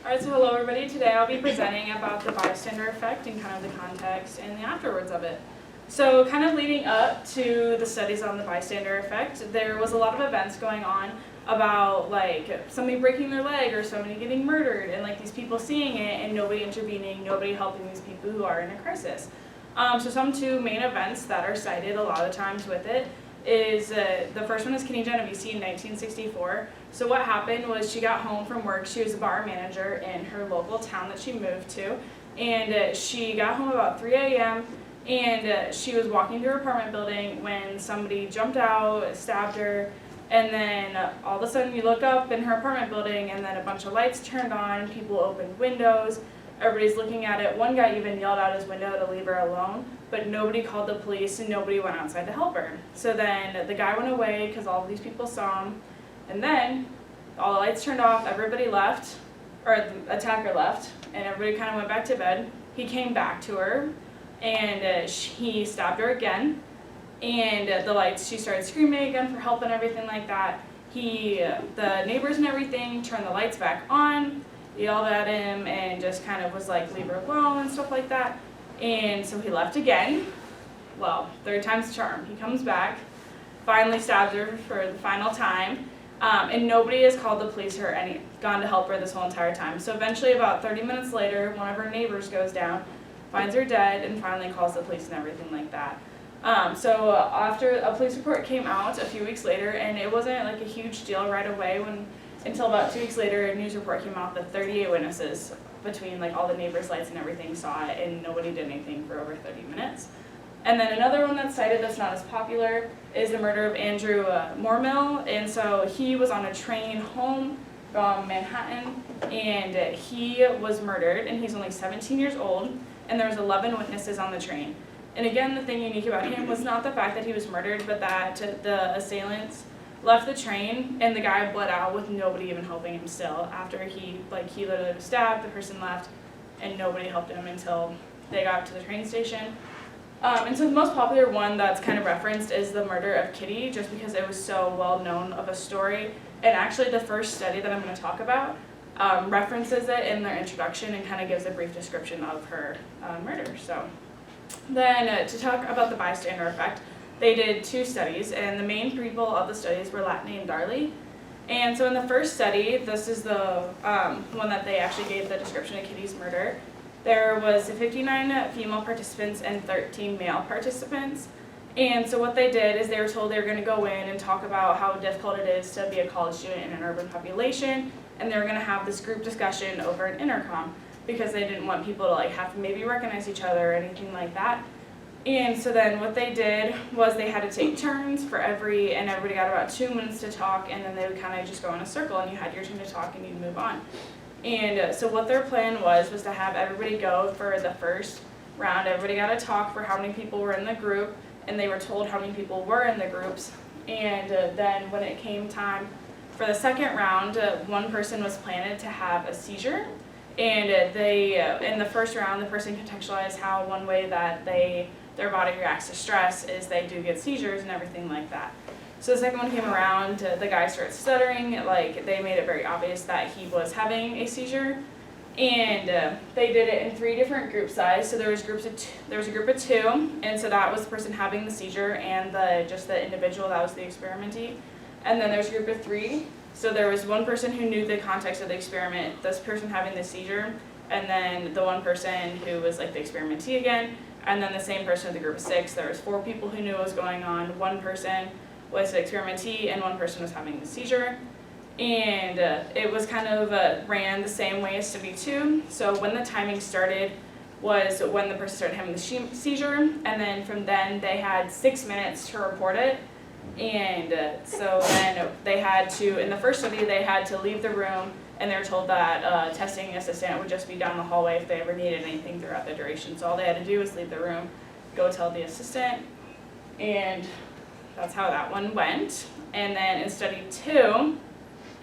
Alright, so hello everybody. Today I'll be presenting about the bystander effect and kind of the context and the afterwards of it. So kind of leading up to the studies on the bystander effect, there was a lot of events going on about like somebody breaking their leg or somebody getting murdered and like these people seeing it and nobody intervening, nobody helping these people who are in a crisis. So some two main events that are cited a lot of times with it is the first one is Kitty Genovese in 1964. So what happened was she got home from work. She was a bar manager in her local town that she moved to, and she got home about 3 a.m. and she was walking through her apartment building when somebody jumped out, stabbed her, and then all of a sudden you look up in her apartment building and then a bunch of lights turned on, people opened windows, everybody's looking at it. One guy even yelled out his window to leave her alone, but nobody called the police and nobody went outside to help her. So then the guy went away because all of these people saw him, and then all the lights turned off, everybody left, or the attacker left, and everybody kind of went back to bed. He came back to her, and he stabbed her again, and the lights, she started screaming again for help and everything like that. The neighbors and everything turned the lights back on, yelled at him, and just kind of was like, leave her alone and stuff like that. And so he left again. Well, third time's the charm. He comes back, finally stabs her for the final time, and nobody has called the police or gone to help her this whole entire time. So eventually, about 30 minutes later, one of her neighbors goes down, finds her dead, and finally calls the police and everything like that. So after a police report came out a few weeks later, and it wasn't like a huge deal right away until about 2 weeks later, a news report came out that 38 witnesses between like all the neighbors' lights and everything saw it, and nobody did anything for over 30 minutes. And then another one that's cited that's not as popular is the murder of Andrew Mormill. And so he was on a train home from Manhattan, and he was murdered, and he's only 17 years old, and there was 11 witnesses on the train. And again, the thing unique about him was not the fact that he was murdered, but that the assailants left the train and the guy bled out with nobody even helping him still. After he literally was stabbed, the person left, and nobody helped him until they got to the train station. And so the most popular one that's kind of referenced is the murder of Kitty, just because it was so well known of a story. And actually the first study that I'm going to talk about references it in their introduction and kind of gives a brief description of her murder. So then to talk about the bystander effect, they did two studies, and the main people of the studies were Latney and Darley. And so in the first study, this is the one that they actually gave the description of Kitty's murder. There was 59 female participants and 13 male participants. And so what they did is they were told they were going to go in and talk about how difficult it is to be a college student in an urban population, and they were going to have this group discussion over an intercom because they didn't want people to like have to maybe recognize each other or anything like that. And so then what they did was they had to take turns and everybody got about 2 minutes to talk, and then they would kind of just go in a circle and you had your turn to talk and you'd move on. And so what their plan was to have everybody go for the first round. Everybody got to talk for how many people were in the group, and they were told how many people were in the groups. And then when it came time for the second round, one person was planted to have a seizure. And in the first round, the person contextualized how one way that their body reacts to stress is they do get seizures and everything like that. So the second one came around, the guy started stuttering, like they made it very obvious that he was having a seizure. And they did it in 3 different group sizes. So there was a group of 2, and so that was the person having the seizure and just the individual, that was the experimentee. And then there was a group of 3. So there was one person who knew the context of the experiment, this person having the seizure, and then the one person who was like the experimentee again, and then the same person with the group of 6. There was 4 people who knew what was going on. One person was the experimentee, and one person was having the seizure. And it was kind of ran the same way as study 2. So when the timing started was when the person started having the seizure, and then from then they had 6 minutes to report it. And so then they had to, in the first study, they had to leave the room, and they were told that a testing assistant would just be down the hallway if they ever needed anything throughout the duration. So all they had to do was leave the room, go tell the assistant, and that's how that one went. And then in study 2,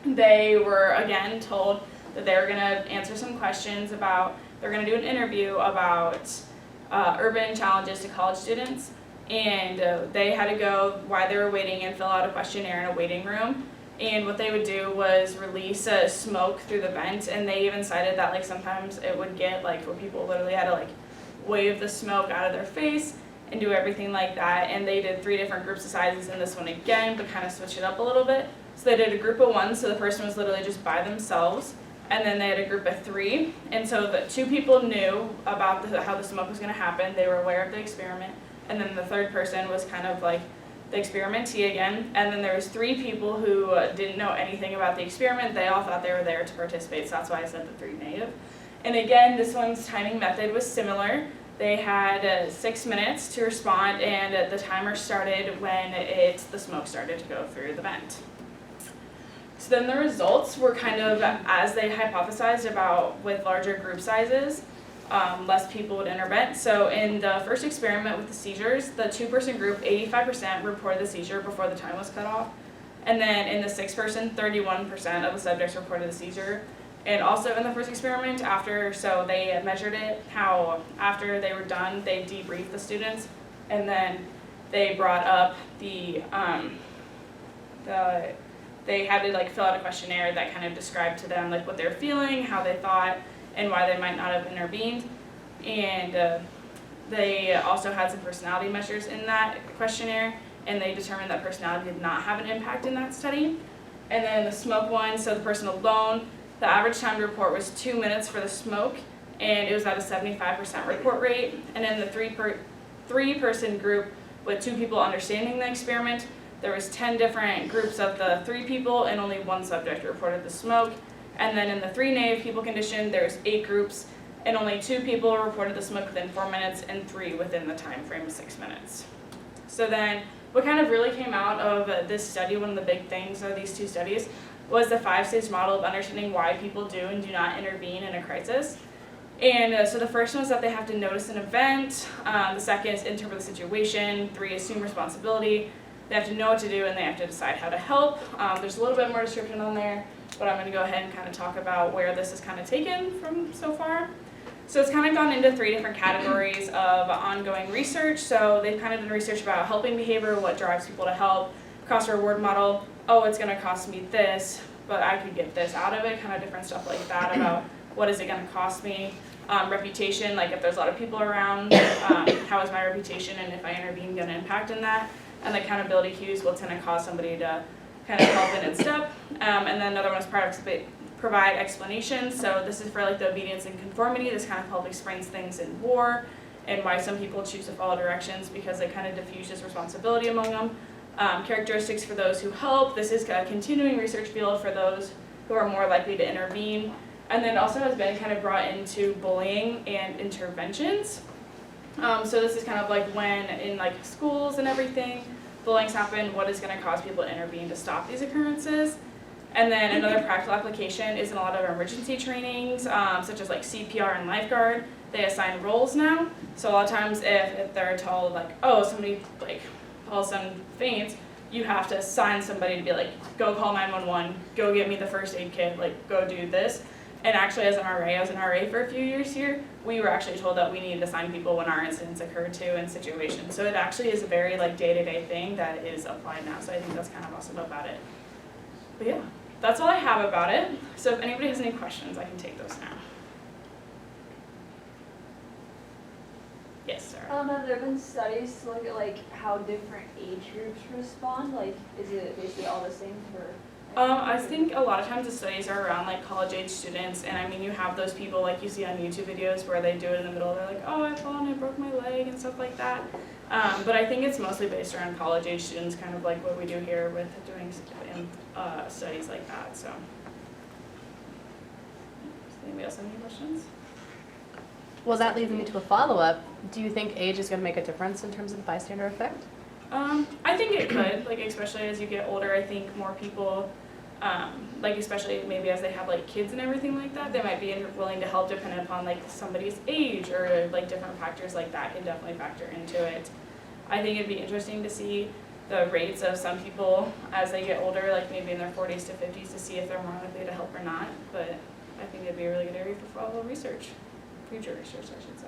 they were again told that they were going to answer some questions they're going to do an interview about urban challenges to college students. And they had to go while they were waiting and fill out a questionnaire in a waiting room. And what they would do was release smoke through the vent, and they even cited that like sometimes it would get like where people literally had to like wave the smoke out of their face and do everything like that. And they did 3 different groups of sizes in this one again, but kind of switch it up a little bit. So they did a group of 1, so the person was literally just by themselves, and then they had a group of 3. And so the 2 people knew about how the smoke was going to happen. They were aware of the experiment, and then the 3rd person was kind of like the experimentee again. And then there was 3 people who didn't know anything about the experiment. They all thought they were there to participate, so that's why I said the 3 native. And again, this one's timing method was similar. They had 6 minutes to respond, and the timer started when the smoke started to go through the vent. So then the results were kind of as they hypothesized about with larger group sizes, less people would intervent. So in the first experiment with the seizures, the 2-person group, 85% reported the seizure before the time was cut off. And then in the 6-person, 31% of the subjects reported the seizure. And also in the first experiment, so they measured it, how after they were done, they debriefed the students, and then they brought up they had to like fill out a questionnaire that kind of described to them like what they were feeling, how they thought, and why they might not have intervened. And they also had some personality measures in that questionnaire, and they determined that personality did not have an impact in that study. And then the smoke one, so the person alone, the average time to report was 2 minutes for the smoke, and it was at a 75% report rate. And in the 3-person group with 2 people understanding the experiment, there was 10 different groups of the 3 people, and only 1 subject reported the smoke. And then in the 3 native people condition, there's 8 groups, and only 2 people reported the smoke within 4 minutes, and 3 within the time frame of 6 minutes. So then what kind of really came out of this study, one of the big things of these 2 studies, was the 5-stage model of understanding why people do and do not intervene in a crisis. And so the first one is that they have to notice an event, the second is interpret the situation, 3, assume responsibility, they have to know what to do, and they have to decide how to help. There's a little bit more description on there, but I'm going to go ahead and kind of talk about where this is kind of taken from so far. So it's kind of gone into 3 different categories of ongoing research. So they've kind of done research about helping behavior, what drives people to help, cost reward model, oh, it's going to cost me this, but I could get this out of it, kind of different stuff like that about what is it going to cost me. Reputation, like if there's a lot of people around, how is my reputation, and if I intervene going to impact in that. And the accountability cues, what's going to cause somebody to kind of help in its step. And then another one is provide explanations. So this is for like the obedience and conformity. This kind of helps explains things in war and why some people choose to follow directions because it kind of diffuses responsibility among them. Characteristics for those who help. This is a continuing research field for those who are more likely to intervene. And then also has been kind of brought into bullying and interventions. So this is kind of like when in like schools and everything, bullying's happened, what is going to cause people to intervene to stop these occurrences. And then another practical application is in a lot of emergency trainings, such as like CPR and lifeguard. They assign roles now. So a lot of times if they're told like, oh, somebody like all of a sudden faints, you have to assign somebody to be like, go call 911, go get me the first aid kit, like go do this. And actually as an RA, I was an RA for a few years here, we were actually told that we needed to assign people when our incidents occurred too in situations. So it actually is a very like day-to-day thing that is applied now. So I think that's kind of awesome about it. But yeah, that's all I have about it. So if anybody has any questions, I can take those now. Yes, sir. Have there been studies to look at like how different age groups respond? Like, is it basically all the same for? I think a lot of times the studies are around like college age students, and I mean you have those people like you see on YouTube videos where they do it in the middle, they're like, oh, I fell and I broke my leg and stuff like that. But I think it's mostly based around college age students, kind of like what we do here with doing studies like that. So, does anybody else have any questions? Well, that leads me to a follow-up. Do you think age is going to make a difference in terms of the bystander effect? I think it could, like especially as you get older, I think more people, like especially maybe as they have like kids and everything like that, they might be willing to help depending upon like somebody's age or like different factors like that can definitely factor into it. I think it'd be interesting to see the rates of some people as they get older, like maybe in their 40s to 50s, to see if they're more likely to help or not. But I think it'd be a really good area for follow research, future research, I should say.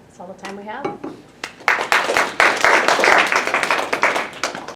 That's all the time we have.